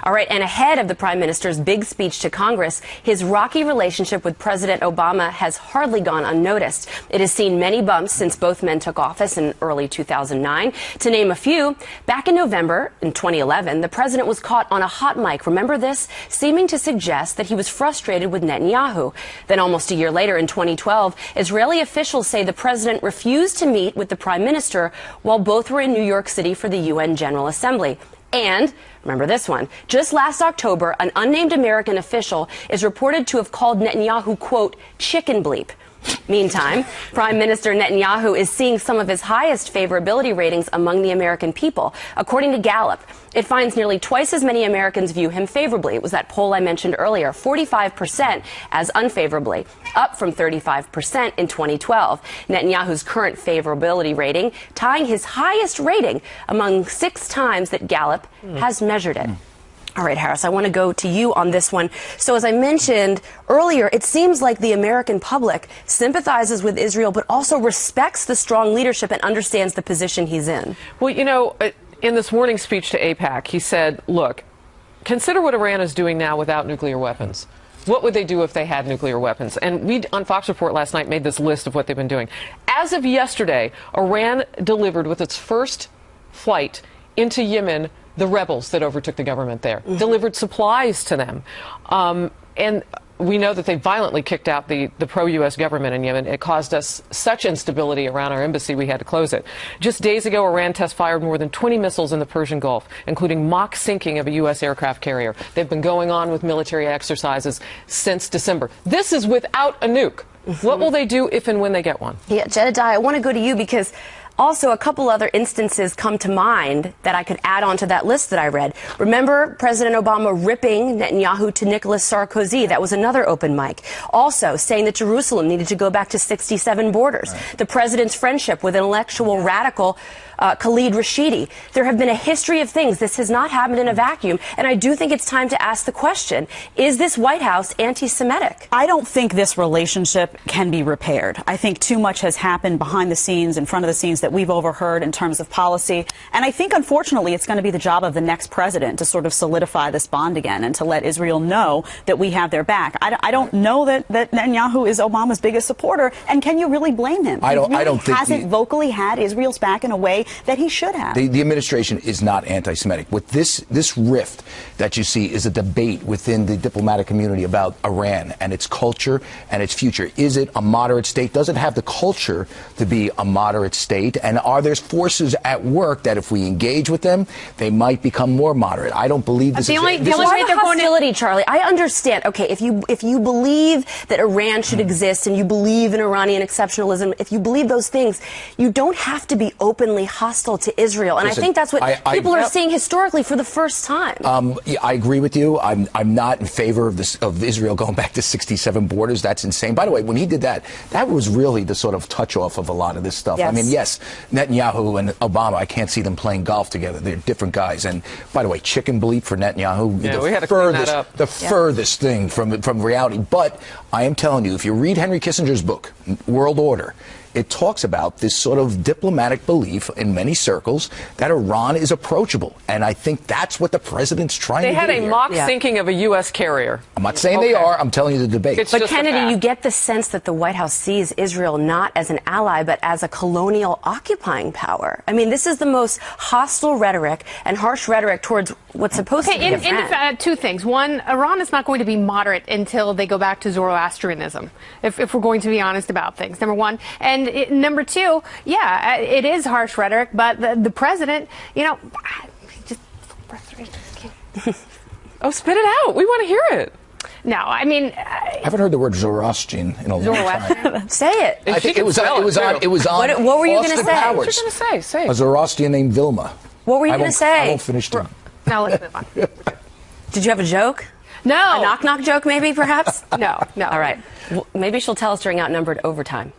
All right, and ahead of the Prime Minister's big speech to Congress, his rocky relationship with President Obama has hardly gone unnoticed. It has seen many bumps since both men took office in early 2009. To name a few, back in November in 2011, the president was caught on a hot mic, remember this, seeming to suggest that he was frustrated with Netanyahu. Then almost a year later in 2012, Israeli officials say the president refused to meet with the Prime Minister while both were in New York City for the UN General Assembly. And, remember this one, just last October, an unnamed American official is reported to have called Netanyahu, quote, chicken bleep. Meantime, Prime Minister Netanyahu is seeing some of his highest favorability ratings among the American people. According to Gallup, it finds nearly twice as many Americans view him favorably. It was that poll I mentioned earlier, 45% as unfavorably, up from 35% in 2012. Netanyahu's current favorability rating tying his highest rating among 6 times that Gallup has measured it. All right, Harris, I want to go to you on this one. So as I mentioned earlier, it seems like the American public sympathizes with Israel, but also respects the strong leadership and understands the position he's in. Well, you know, in this morning speech to AIPAC, he said, look, consider what Iran is doing now without nuclear weapons. What would they do if they had nuclear weapons? And we, on Fox Report last night, made this list of what they've been doing. As of yesterday, Iran delivered with its first flight into Yemen the rebels that overtook the government there, delivered supplies to them. And we know that they violently kicked out the pro-U.S. government in Yemen. It caused us such instability around our embassy, we had to close it. Just days ago, Iran test-fired more than 20 missiles in the Persian Gulf, including mock sinking of a U.S. aircraft carrier. They've been going on with military exercises since December. This is without a nuke. What will they do if and when they get one? Yeah, Jedediah, I want to go to you because also a couple other instances come to mind that I could add on to that list that I read. Remember President Obama ripping Netanyahu to Nicolas Sarkozy? That was another open mic. Also saying that Jerusalem needed to go back to 67 borders. Right. The president's friendship with intellectual radical Khalid Rashidi. There have been a history of things. This has not happened in a vacuum. And I do think it's time to ask the question, is this White House anti-Semitic? I don't think this relationship can be repaired. I think too much has happened behind the scenes, in front of the scenes that we've overheard in terms of policy. And I think, unfortunately, it's going to be the job of the next president to sort of solidify this bond again and to let Israel know that we have their back. I don't know that Netanyahu is Obama's biggest supporter. And can you really blame him? I don't think hasn't vocally had Israel's back in a way that he should have. The administration is not anti-Semitic. With this rift that you see is a debate within the diplomatic community about Iran and its culture and its future. Is it a moderate state? Does it have the culture to be a moderate state? And are there forces at work that if we engage with them, they might become more moderate? I don't believe this is the only way they're hostility, Charlie. I understand. Okay, if you believe that Iran should exist and you believe in Iranian exceptionalism, if you believe those things, you don't have to be openly hostile to Israel. And Listen, I think that's what people are seeing historically for the first time. Yeah, I agree with you. I'm not in favor of Israel going back to 67 borders. That's insane. By the way, when he did that, that was really the sort of touch off of a lot of this stuff. Yes. I mean, yes, Netanyahu and Obama, I can't see them playing golf together. They're different guys. And by the way, chicken bleep for Netanyahu, yeah, we had to clean that up. The furthest thing from reality. But I am telling you, if you read Henry Kissinger's book, World Order, it talks about this sort of diplomatic belief in many circles that Iran is approachable. And I think that's what the president's trying to do. They had a mock sinking of a U.S. carrier. I'm not saying they are. I'm telling you the debate. But Kennedy, you get the sense that the White House sees Israel not as an ally, but as a colonial occupying power. I mean, this is the most hostile rhetoric and harsh rhetoric towards what's supposed to be a friend. Two things. One, Iran is not going to be moderate until they go back to Zoroastrianism, if we're going to be honest about things, number one. And number two, yeah, it is harsh rhetoric, but the president, you know, just frustrated. Oh, spit it out. We want to hear it. No, I mean, I haven't heard the word Zoroastrian in a long time. Say it. I think it was on. What were you going to say? Powers. What were you going to say? Say it. A Zoroastrian named Vilma. What were you going to say? I won't finish it. now let's move on. Did you have a joke? No. A knock-knock joke, maybe, perhaps? No. All right. Well, maybe she'll tell us during outnumbered overtime.